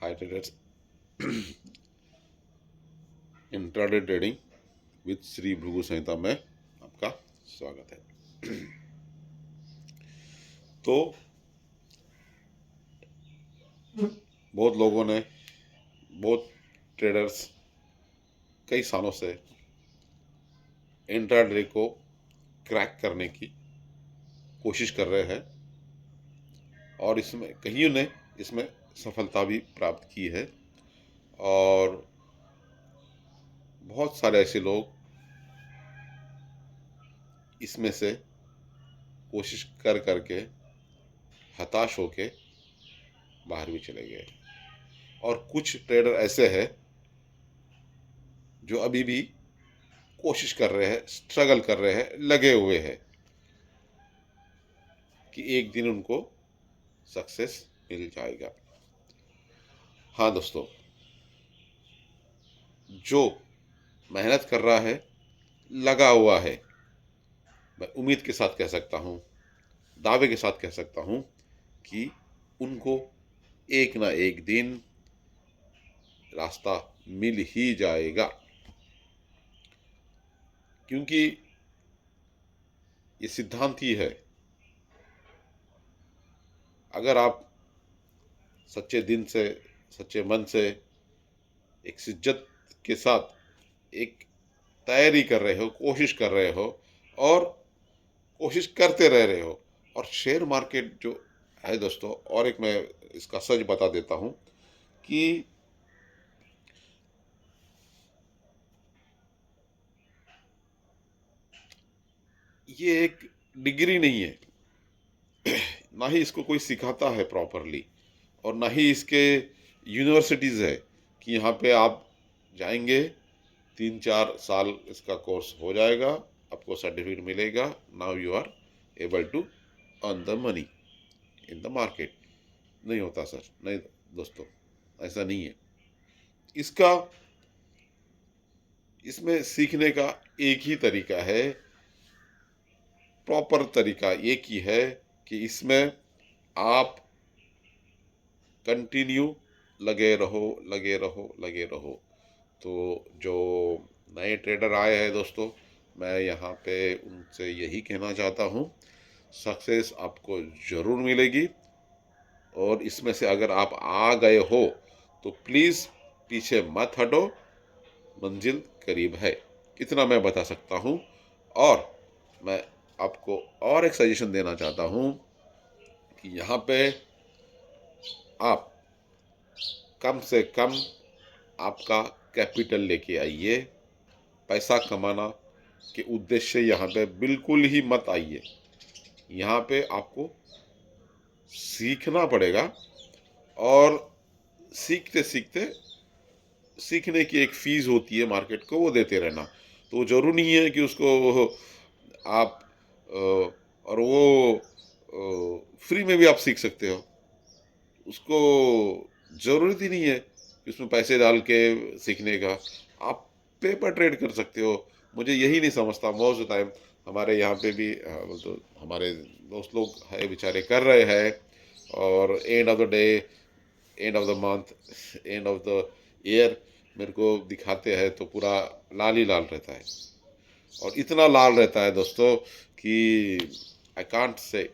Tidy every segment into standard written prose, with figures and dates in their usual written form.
Hi traders, intraday trading with Shri Bhrigu Samhita में आपका स्वागत है। तो बहुत लोगों ने, बहुत ट्रेडर्स कई सालों से इंट्राडे को क्रैक करने की कोशिश कर रहे हैं और इसमें कईयों ने इसमें सफलता भी प्राप्त की है और बहुत सारे ऐसे लोग इसमें से कोशिश कर करके हताश होके बाहर भी चले गए और कुछ ट्रेडर ऐसे हैं जो अभी भी कोशिश कर रहे हैं, स्ट्रगल कर रहे हैं, लगे हुए हैं कि एक दिन उनको सक्सेस मिल जाएगा। हाँ दोस्तों, जो मेहनत कर रहा है, लगा हुआ है, मैं उम्मीद के साथ कह सकता हूँ, दावे के साथ कह सकता हूँ कि उनको एक ना एक दिन रास्ता मिल ही जाएगा, क्योंकि ये सिद्धांत ही है। अगर आप सच्चे दिन से, सच्चे मन से, एक शिद्दत के साथ एक तैयारी कर रहे हो, कोशिश कर रहे हो और कोशिश करते रह रहे हो, और शेयर मार्केट जो है दोस्तों, और एक मैं इसका सच बता देता हूँ कि ये एक डिग्री नहीं है, ना ही इसको कोई सिखाता है प्रॉपरली, और ना ही इसके यूनिवर्सिटीज़ है कि यहाँ पे आप जाएंगे, 3-4 साल इसका कोर्स हो जाएगा, आपको सर्टिफिकेट मिलेगा, now you are able to earn the money in the market. नहीं होता सर, नहीं दोस्तों, ऐसा नहीं है। इसका इसमें सीखने का एक ही तरीका है, प्रॉपर तरीका एक ही है कि इसमें आप कंटिन्यू लगे रहो, लगे रहो, लगे रहो। तो जो नए ट्रेडर आए हैं दोस्तों, मैं यहाँ पे उनसे यही कहना चाहता हूँ, सक्सेस आपको ज़रूर मिलेगी, और इसमें से अगर आप आ गए हो तो प्लीज़ पीछे मत हटो, मंजिल करीब है, इतना मैं बता सकता हूँ। और मैं आपको और एक सजेशन देना चाहता हूँ कि यहाँ पे आप कम से कम आपका कैपिटल लेके आइए। पैसा कमाना के उद्देश्य से यहाँ पे बिल्कुल ही मत आइए। यहाँ पे आपको सीखना पड़ेगा, और सीखते सीखते सीखने की एक फ़ीस होती है मार्केट को, वो देते रहना। तो ज़रूरी नहीं है कि उसको आप और वो फ्री में भी आप सीख सकते हो। उसको ज़रूरत ही नहीं है कि उसमें पैसे डाल के सीखने का। आप पेपर ट्रेड कर सकते हो। मुझे यही नहीं समझता, मोस्ट ऑफ टाइम हमारे यहाँ पे भी तो हमारे दोस्त लोग है बेचारे कर रहे हैं, और end of the day, end of the month, end of the year मेरे को दिखाते हैं तो पूरा लाल ही लाल रहता है, और इतना लाल रहता है दोस्तों कि आई कांट से।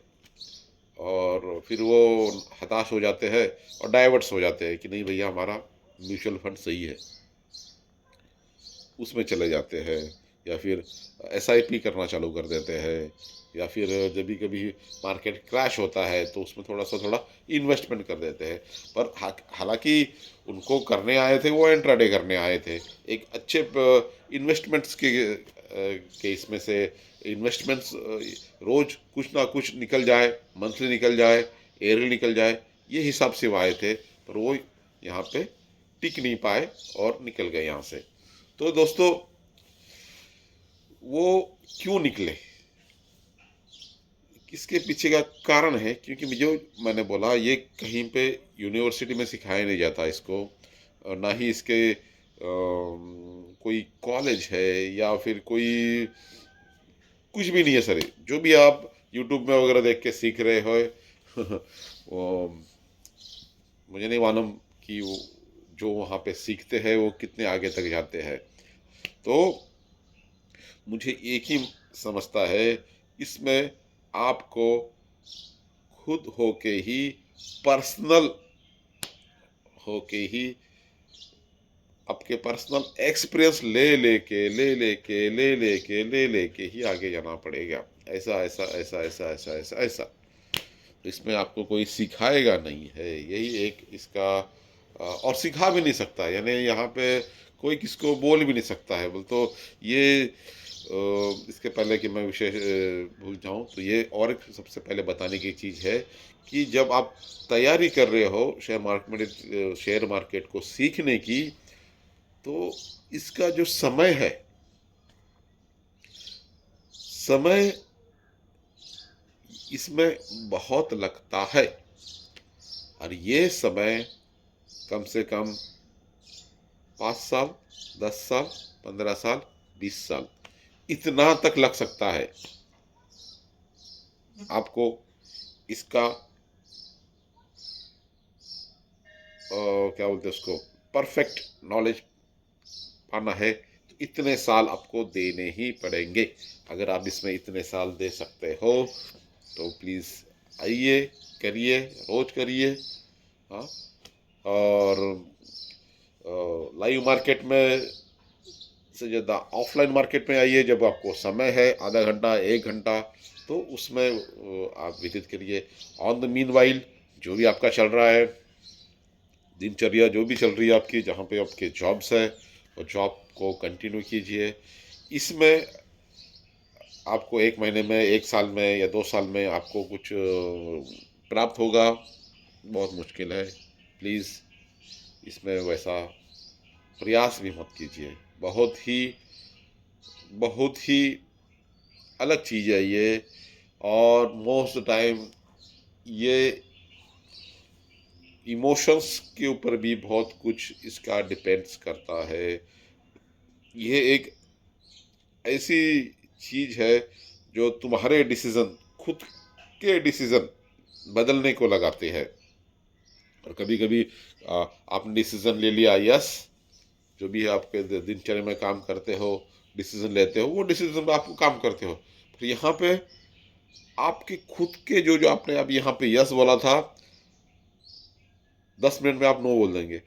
और फिर वो हताश हो जाते हैं और डाइवर्ट्स हो जाते हैं कि नहीं भैया, हमारा म्यूचुअल फंड सही है, उसमें चले जाते हैं, या फिर एसआईपी करना चालू कर देते हैं, या फिर जब भी कभी मार्केट क्रैश होता है तो उसमें थोड़ा इन्वेस्टमेंट कर देते हैं। पर हालांकि उनको करने आए थे, वो इंट्राडे करने आए थे, एक अच्छे इन्वेस्टमेंट्स के इसमें से इन्वेस्टमेंट्स रोज कुछ ना कुछ निकल जाए, मंथली निकल जाए, ईयरली निकल जाए, ये हिसाब से वो आए थे, पर वो यहाँ पे टिक नहीं पाए और निकल गए यहाँ से। तो दोस्तों, वो क्यों निकले, इसके पीछे का कारण है, क्योंकि जो मैंने बोला, ये कहीं पे यूनिवर्सिटी में सिखाया नहीं जाता इसको, और ना ही इसके कोई कॉलेज है, या फिर कोई कुछ भी नहीं है सर। जो भी आप यूट्यूब में वगैरह देख के सीख रहे हो वो मुझे नहीं मालूम कि वो जो वहाँ पे सीखते हैं वो कितने आगे तक जाते हैं। तो मुझे एक ही समझता है, इसमें आपको खुद होके ही, पर्सनल होके ही, आपके पर्सनल एक्सपीरियंस ले लेके ही आगे जाना पड़ेगा। ऐसा ऐसा ऐसा ऐसा ऐसा ऐसा ऐसा, तो इसमें आपको कोई सिखाएगा नहीं है, यही एक इसका और सिखा भी नहीं सकता, यानी यहाँ पे कोई किसको बोल भी नहीं सकता है। बोल तो ये इसके पहले कि मैं विषय भूल जाऊँ, तो ये और एक सबसे पहले बताने की चीज़ है कि जब आप तैयारी कर रहे हो शेयर मार्केट को सीखने की, तो इसका जो समय है, समय इसमें बहुत लगता है, और ये समय कम से कम 5 साल, 10 साल, 15 साल, 20 साल, इतना तक लग सकता है आपको इसका क्या बोलते हैं उसको, परफेक्ट नॉलेज पाना है, तो इतने साल आपको देने ही पड़ेंगे। अगर आप इसमें इतने साल दे सकते हो तो प्लीज़ आइए, करिए, रोज करिए। हाँ, और लाइव मार्केट में से ज़्यादा ऑफलाइन मार्केट में आइए, जब आपको समय है आधा घंटा 1 घंटा, तो उसमें आप व्यतीत करिए। ऑन द मीन वाइल जो भी आपका चल रहा है, दिनचर्या जो भी चल रही है आपकी, जहाँ पे आपके जॉब्स है, और जॉब को कंटिन्यू कीजिए। इसमें आपको 1 महीने में, 1 साल में या 2 साल में आपको कुछ प्राप्त होगा, बहुत मुश्किल है। प्लीज़ इसमें वैसा प्रयास भी मत कीजिए। बहुत ही अलग चीज़ है ये, और मोस्ट टाइम ये इमोशंस के ऊपर भी बहुत कुछ इसका डिपेंड्स करता है। ये एक ऐसी चीज़ है जो तुम्हारे डिसीज़न, खुद के डिसीज़न बदलने को लगाते हैं। और कभी कभी आपने डिसीज़न ले लिया, यस, जो भी आपके दिनचर्या में काम करते हो, डिसीज़न लेते हो, वो डिसीज़न में आप काम करते हो। फिर यहाँ पे आपके खुद के जो जो आपने अब यहाँ पे यस बोला था, 10 मिनट में आप नो बोल देंगे।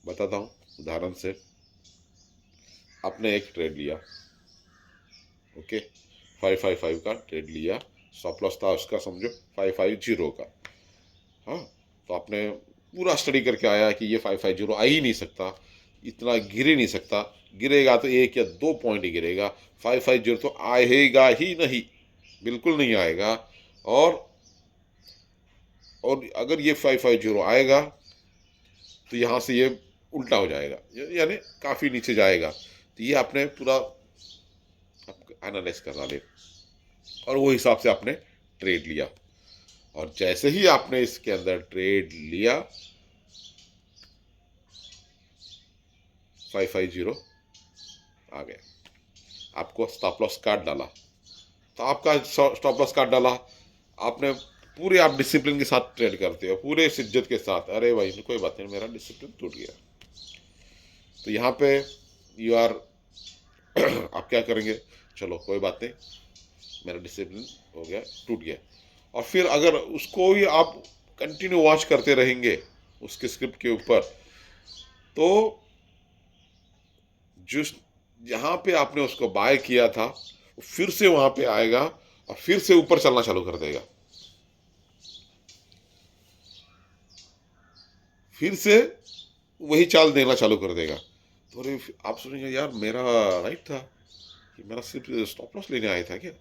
बताता हूँ उदाहरण से। आपने एक ट्रेड लिया, ओके, 555 का ट्रेड लिया, स्टॉप लॉस था उसका समझो 550 का। हाँ, तो आपने पूरा स्टडी करके आया कि ये 550 आ ही नहीं सकता, इतना गिर ही नहीं सकता, गिरेगा तो 1 या 2 पॉइंट ही गिरेगा, 550 तो आएगा ही नहीं, बिल्कुल नहीं आएगा। और अगर ये 550 आएगा तो यहाँ से ये उल्टा हो जाएगा, यानी काफ़ी नीचे जाएगा। तो ये आपने पूरा एनालाइज करना ले, और वो हिसाब से आपने ट्रेड लिया। और जैसे ही आपने इसके अंदर ट्रेड लिया, 550 आ गया, आपको स्टॉप लॉस काट डाला, तो आपका स्टॉप लॉस काट डाला आपने, पूरे आप डिसिप्लिन के साथ ट्रेड करते हो, पूरे शिद्दत के साथ, अरे भाई कोई बात नहीं, मेरा डिसिप्लिन टूट गया। तो यहाँ पे यू आर आप क्या करेंगे, चलो कोई बात नहीं, मेरा डिसिप्लिन हो गया, टूट गया। और फिर अगर उसको ही आप कंटिन्यू वॉच करते रहेंगे उसके स्क्रिप्ट के ऊपर, तो जिस जहाँ पे आपने उसको बाय किया था, वो फिर से वहाँ पे आएगा और फिर से ऊपर चलना चालू कर देगा, फिर से वही चाल देना चालू कर देगा। तो अरे आप सुनेंगे, यार मेरा राइट था कि मेरा सिर्फ स्टॉप लॉस लेने आया था क्या।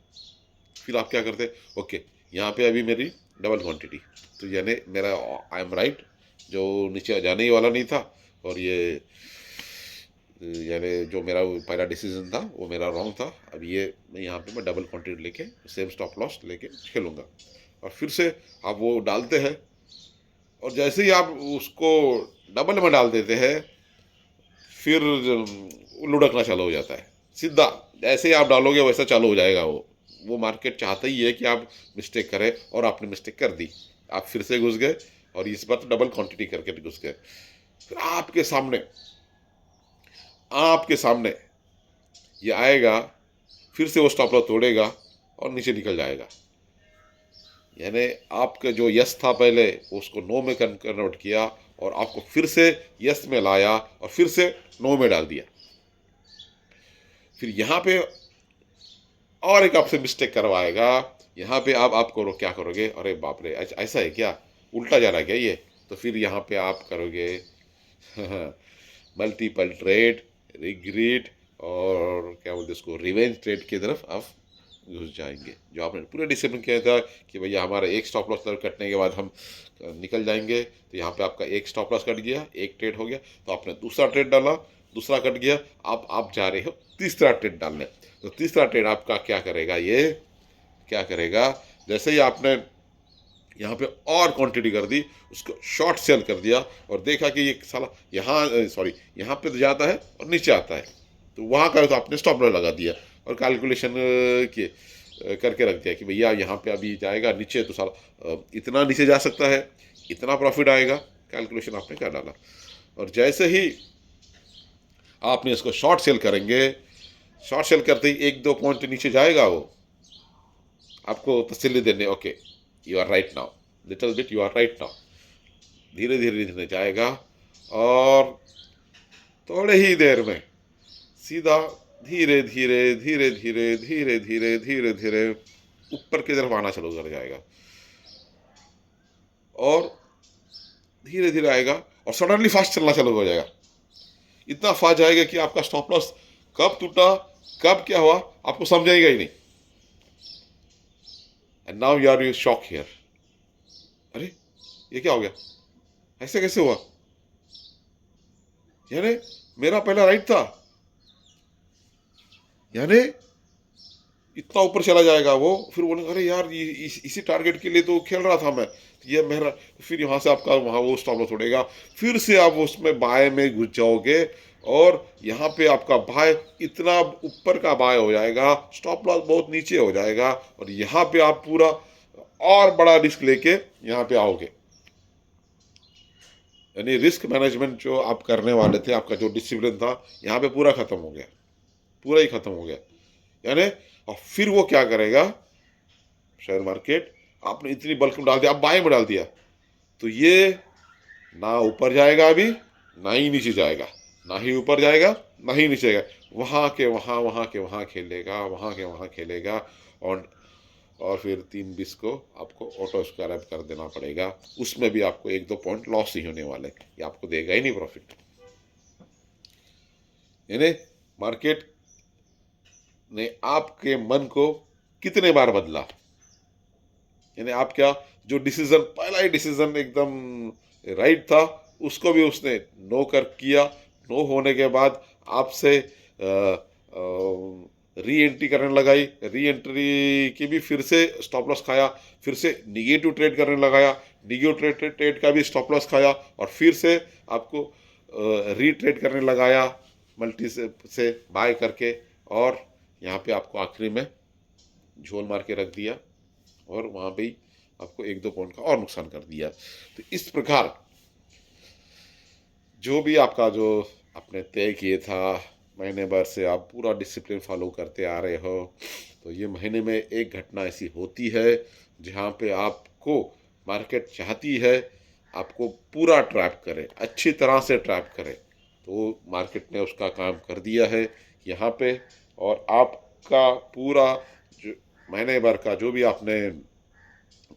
फिर आप क्या करते, ओके, यहाँ पे अभी मेरी डबल क्वांटिटी, तो यानी मेरा आई एम राइट, जो नीचे जाने ही वाला नहीं था, और ये यानी जो मेरा पहला डिसीजन था वो मेरा रॉन्ग था। अब ये मैं यहाँ पे मैं डबल क्वांटिटी लेके सेम स्टॉप लॉस लेके खेलूँगा। और फिर से आप वो डालते हैं, और जैसे ही आप उसको डबल में डाल देते हैं, फिर लुढ़कना चालू हो जाता है सीधा। जैसे ही आप डालोगे वैसा चालू हो जाएगा वो मार्केट चाहता ही है कि आप मिस्टेक करें, और आपने मिस्टेक कर दी, आप फिर से घुस गए, और इस बार तो डबल क्वांटिटी करके घुस गए। फिर आपके सामने ये आएगा, फिर से वो स्टॉप लॉस तोड़ेगा और नीचे निकल जाएगा। यानी आपका जो यस था पहले उसको नो में कन्वर्ट किया और आपको फिर से यस में लाया और फिर से नो में डाल दिया। फिर यहाँ पे और एक आपसे मिस्टेक करवाएगा। यहाँ पे आप करो क्या करोगे, अरे बाप रे ऐसा है क्या, उल्टा जा रहा है क्या ये, तो फिर यहाँ पे आप करोगे मल्टीपल ट्रेड, रिग्रेट और क्या बोलते उसको, रिवेंज ट्रेड की तरफ आप घुस जाएंगे। जो आपने पूरे डिसिप्लिन किया था कि भैया हमारा एक स्टॉप लॉस कटने के बाद हम निकल जाएंगे, तो यहाँ पे आपका एक स्टॉप लॉस कट गया, एक ट्रेड हो गया, तो आपने दूसरा ट्रेड डाला, दूसरा कट गया, आप जा रहे हो तीसरा ट्रेड डालने। तो तीसरा ट्रेड आपका क्या करेगा, ये क्या करेगा, जैसे ही आपने यहाँ पे और क्वांटिटी कर दी, उसको शॉर्ट सेल कर दिया और देखा कि ये साला यहाँ पे तो जाता है और नीचे आता है, तो वहाँ का तो आपने स्टॉप लॉस लगा दिया और कैलकुलेशन करके रख दिया कि भैया यहाँ पे अभी जाएगा नीचे, तो साला इतना नीचे जा सकता है, इतना प्रॉफिट आएगा, कैलकुलेशन आपने कर डाला। और जैसे ही आपने इसको शॉर्ट सेल करेंगे, शॉर्ट सेल करते ही एक दो पॉइंट नीचे जाएगा, वो आपको तसल्ली देने, okay you are right now, little bit you are right now, धीरे धीरे धीरे जाएगा और थोड़े ही देर में सीधा धीरे धीरे धीरे धीरे धीरे धीरे धीरे धीरे ऊपर की तरफ आना चालू कर जाएगा और धीरे धीरे आएगा और सडनली फास्ट चलना चालू हो जाएगा। इतना फास्ट जाएगा कि आपका स्टॉप लॉस कब टूटा, कब क्या हुआ, आपको समझाएगा ही नहीं। And now you are shock here, अरे ये क्या हो गया, ऐसे कैसे हुआ, यानी मेरा पहला राइट था, यानी इतना ऊपर चला जाएगा वो। फिर बोले अरे यार इसी टारगेट के लिए तो खेल रहा था मैं, ये मेरा, फिर यहाँ से आपका वहाँ वो स्टॉप लॉस उड़ेगा, फिर से आप उसमें बाय में घुस जाओगे और यहाँ पे आपका बाय इतना ऊपर का बाय हो जाएगा, स्टॉप लॉस बहुत नीचे हो जाएगा और यहाँ पे आप पूरा और बड़ा रिस्क लेके यहाँ पे आओगे। यानी रिस्क मैनेजमेंट जो आप करने वाले थे, आपका जो डिसिप्लिन था, यहाँ पे पूरा खत्म हो गया, पूरा ही खत्म हो गया। यानी और फिर वो क्या करेगा, शेयर मार्केट आपने इतनी बल्क में डाल दिया, आप बाय में डाल दिया, तो ये ना ऊपर जाएगा अभी, ना ही नीचे जाएगा, ना ही ऊपर जाएगा ना ही नीचे जाएगा, वहाँ के वहाँ, वहाँ के वहाँ खेलेगा, वहाँ के वहाँ खेलेगा और फिर 3-20 को आपको ऑटो स्क्राइब कर देना पड़ेगा। उसमें भी आपको 1-2 पॉइंट लॉस ही होने वाले, ये आपको देगा ही नहीं प्रॉफिट। यानी मार्केट ने आपके मन को कितने बार बदला, यानी आप क्या, जो डिसीजन पहला ही डिसीजन एकदम राइट था, उसको भी उसने नो कर किया, नो होने के बाद आपसे री एंट्री करने लगाई, री एंट्री की भी फिर से स्टॉप लॉस खाया, फिर से निगेटिव ट्रेड करने लगाया, निगेटिव ट्रेड का भी स्टॉप लॉस खाया और फिर से आपको री ट्रेड करने लगाया मल्टी से बाय करके, और यहाँ पे आपको आखिरी में झोल मार के रख दिया और वहाँ पे ही आपको 1-2 पॉइंट का और नुकसान कर दिया। तो इस प्रकार जो भी आपका जो आपने तय किए था, महीने भर से आप पूरा डिसिप्लिन फॉलो करते आ रहे हो, तो ये महीने में एक घटना ऐसी होती है जहाँ पे आपको मार्केट चाहती है आपको पूरा ट्रैप करे, अच्छी तरह से ट्रैप करे, तो मार्केट ने उसका काम कर दिया है यहाँ पे। और आपका पूरा जो महीने भर का जो भी आपने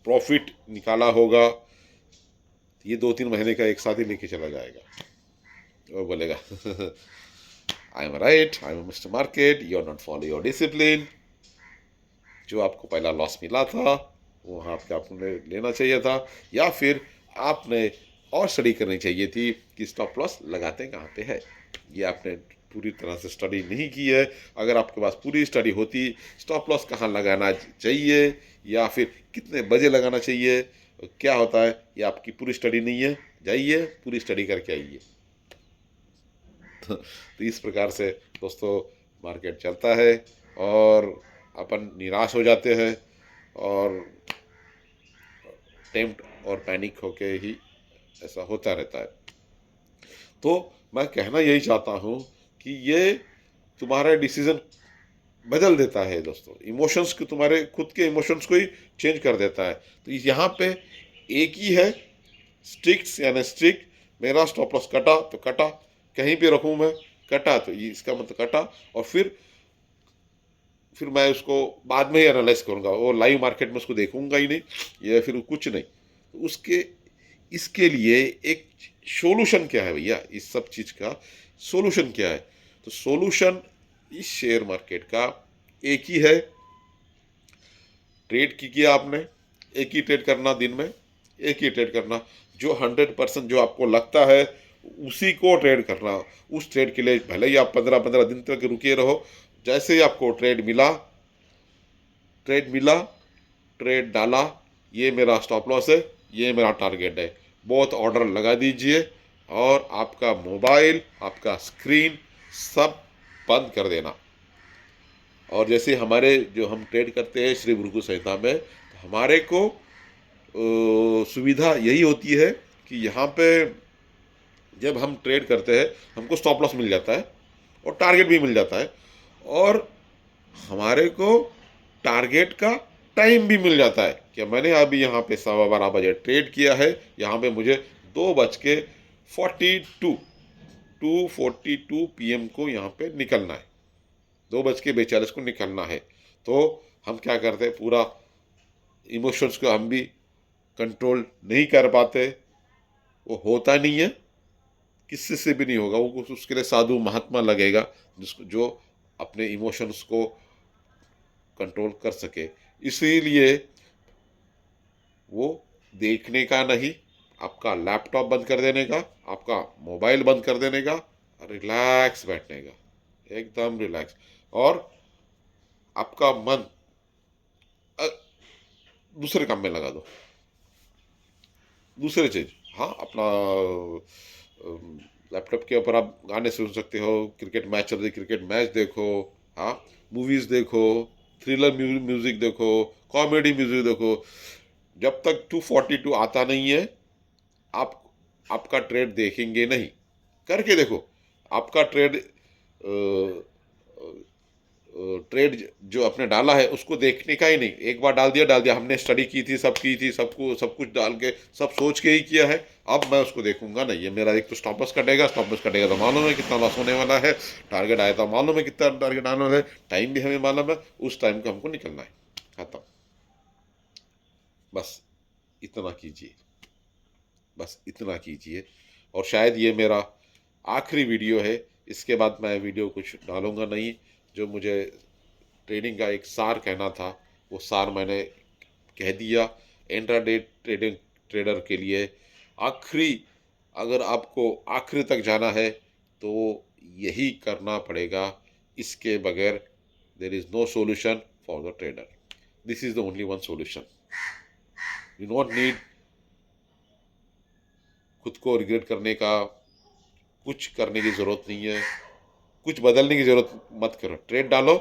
प्रॉफिट निकाला होगा, ये 2-3 महीने का एक साथ ही लेके चला जाएगा। वो बोलेगा I am right, I am mister market, you are not follow your discipline. जो आपको पहला लॉस मिला था वो आपने लेना चाहिए था, या फिर आपने और स्टडी करनी चाहिए थी कि स्टॉप लॉस लगाते कहाँ पे है। ये आपने पूरी तरह से स्टडी नहीं की है। अगर आपके पास पूरी स्टडी होती, स्टॉप लॉस कहाँ लगाना चाहिए या फिर कितने बजे लगाना चाहिए, क्या होता है, ये आपकी पूरी स्टडी नहीं है। जाइए पूरी स्टडी करके आइए। तो इस प्रकार से दोस्तों मार्केट चलता है और अपन निराश हो जाते हैं और टेम्प्ट और पैनिक होके ही ऐसा होता रहता है। तो मैं कहना यही चाहता हूँ कि ये तुम्हारा डिसीजन बदल देता है दोस्तों, इमोशंस को, तुम्हारे खुद के इमोशंस को ही चेंज कर देता है। तो यहाँ पे एक ही है, स्ट्रिक्स यानी स्ट्रिक्ट। मेरा स्टॉप लॉस कटा तो कटा, कहीं पे रखूँ मैं, कटा तो ये इसका मतलब कटा, और फिर मैं उसको बाद में ही एनालाइज करूँगा, वो लाइव मार्केट में उसको देखूंगा ही नहीं या फिर कुछ नहीं। तो उसके इसके लिए एक सोल्यूशन क्या है भैया, इस सब चीज़ का सोल्यूशन क्या है? तो सोल्यूशन इस शेयर मार्केट का एक ही है, ट्रेड की किया आपने, एक ही ट्रेड करना दिन में, एक ही ट्रेड करना, जो 100% जो आपको लगता है उसी को ट्रेड करना। उस ट्रेड के लिए भले ही आप 15-15 दिन तक रुके रहो, जैसे ही आपको ट्रेड मिला, ट्रेड डाला, ये मेरा स्टॉप लॉस है, ये मेरा टारगेट है, बहुत ऑर्डर लगा दीजिए और आपका मोबाइल, आपका स्क्रीन सब बंद कर देना। और जैसे हमारे जो हम ट्रेड करते हैं श्री गुरु संहिता में, तो हमारे को सुविधा यही होती है कि यहाँ पे जब हम ट्रेड करते हैं हमको स्टॉप लॉस मिल जाता है और टारगेट भी मिल जाता है, और हमारे को टारगेट का टाइम भी मिल जाता है कि मैंने अभी यहाँ पे 12:15 बजे ट्रेड किया है, यहाँ पे मुझे 2:42 को यहाँ पे निकलना है, 2:42 को निकलना है। तो हम क्या करते हैं, पूरा इमोशंस को हम भी कंट्रोल नहीं कर पाते, वो होता नहीं है, किसी से भी नहीं होगा वो, उसके लिए साधु महात्मा लगेगा जिसको जो अपने इमोशंस को कंट्रोल कर सके। इसीलिए वो देखने का नहीं, आपका लैपटॉप बंद कर देने का, आपका मोबाइल बंद कर देने का, रिलैक्स बैठने का, एकदम रिलैक्स, और आपका मन अ, दूसरे काम में लगा दो, दूसरे चीज। हाँ, अपना लैपटॉप के ऊपर आप गाने सुन सकते हो, क्रिकेट मैच चल रही, क्रिकेट मैच देखो, हाँ, मूवीज देखो, थ्रिलर म्यूजिक देखो, कॉमेडी म्यूजिक देखो। जब तक 242 आता नहीं है, आप आपका ट्रेड देखेंगे नहीं। करके देखो, आपका ट्रेड जो आपने डाला है उसको देखने का ही नहीं, एक बार डाल दिया, हमने स्टडी की थी, सब की थी, सबको सब कुछ डाल के सब सोच के ही किया है, अब मैं उसको देखूंगा नहीं। ये मेरा एक तो स्टॉप लॉस कटेगा तो मालूम है कितना लॉस होने वाला है, टारगेट आया तो मालूम है कितना टारगेट आने वाला है, टाइम भी हमें मालूम है, उस टाइम को हमको निकलना है, खत्म। बस इतना कीजिए, बस इतना कीजिए। और शायद ये मेरा आखिरी वीडियो है, इसके बाद मैं वीडियो कुछ डालूंगा नहीं। जो मुझे ट्रेडिंग का एक सार कहना था, वो सार मैंने कह दिया। इंट्राडे ट्रेडिंग ट्रेडर के लिए आखिरी, अगर आपको आखिरी तक जाना है तो यही करना पड़ेगा, इसके बगैर there is no solution for the trader. This is the only one solution. You not need खुद को रिग्रेट करने का, कुछ करने की ज़रूरत नहीं है, कुछ बदलने की ज़रूरत मत करो। ट्रेड डालो,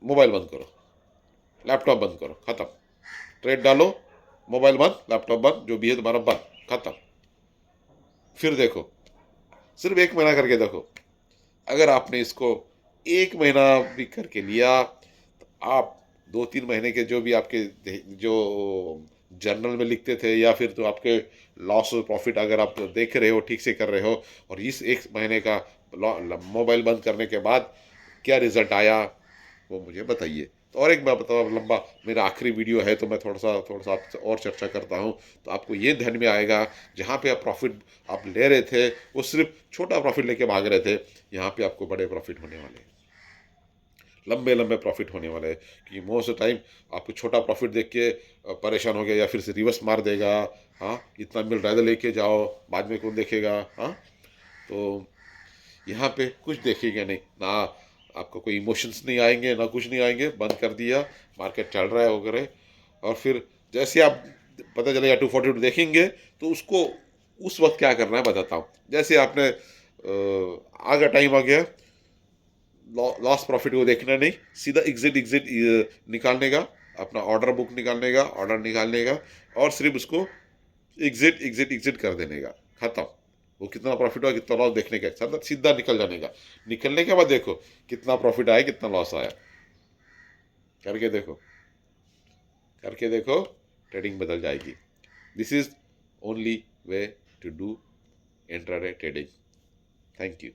मोबाइल बंद करो, लैपटॉप बंद करो, ख़त्म। ट्रेड डालो, मोबाइल बंद, लैपटॉप बंद, जो भी है तुम्हारा बंद, ख़त्म। फिर देखो, सिर्फ 1 महीना करके देखो। अगर आपने इसको 1 महीना भी करके लिया तो आप 2-3 महीने के जो भी आपके जो जर्नल में लिखते थे, या फिर तो आपके लॉस और प्रॉफिट अगर आप देख रहे हो, ठीक से कर रहे हो, और इस 1 महीने का मोबाइल बंद करने के बाद क्या रिजल्ट आया, वो मुझे बताइए। तो और एक मैं बताऊँ, लंबा मेरा आखिरी वीडियो है तो मैं थोड़ा सा आपसे और चर्चा करता हूँ, तो आपको ये ध्यान में आएगा, जहाँ पे आप प्रॉफिट आप ले रहे थे वो सिर्फ छोटा प्रॉफिट लेके भाग रहे थे, यहाँ पे आपको बड़े प्रॉफिट होने वाले हैं, लंबे लंबे प्रॉफिट होने वाले हैं। कि मोस्ट टाइम आपको छोटा प्रॉफिट देख के परेशान हो गया, या फिर से रिवर्स मार देगा, हाँ इतना मिल रहा है लेके जाओ, बाद में कौन देखेगा, हाँ। तो यहाँ पे कुछ देखेगा नहीं ना, आपको कोई इमोशंस नहीं आएंगे ना कुछ नहीं आएंगे, बंद कर दिया, मार्केट चल रहा है वगैरह। और फिर जैसे आप पता चलेगा 242 देखेंगे, तो उसको उस वक्त क्या करना है बताता हूँ। जैसे आपने आगे टाइम आ गया, लॉस प्रॉफिट को देखना नहीं, सीधा एग्जिट निकालने का, अपना ऑर्डर बुक निकालने का, ऑर्डर निकालने का, और सिर्फ उसको एग्जिट एग्जिट एग्जिट कर देने का, खत्म। वो कितना प्रॉफिट हुआ कितना लॉस देखने का, सीधा सीधा निकल जाने का। निकलने के बाद देखो कितना प्रॉफिट आया कितना लॉस आया, करके देखो, करके देखो, ट्रेडिंग बदल जाएगी। This is only way to do intraday trading. Thank you.